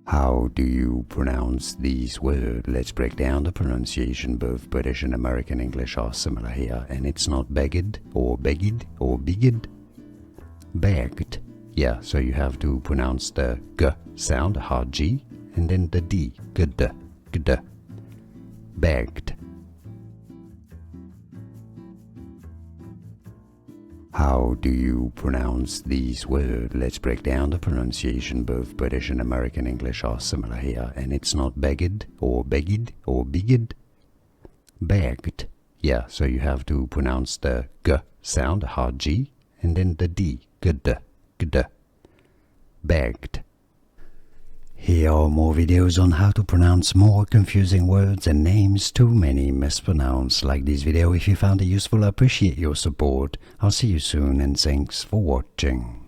How do you pronounce these words? Let's break down the pronunciation. Both British and American English are similar here, and it's not begged or begged or bigged. Begged. Yeah, so you have to pronounce the g sound, a hard G, and then the D, gd, gd. Begged. How do you pronounce these words? Let's break down the pronunciation. Both British and American English are similar here, and it's not begged or begged or bigged. Begged. Yeah, so you have to pronounce the g sound, a hard G, and then the D, gd, gd. Begged. Here are more videos on how to pronounce more confusing words and names too many mispronounced. Like this video if you found it useful. I appreciate your support. I'll see you soon and thanks for watching.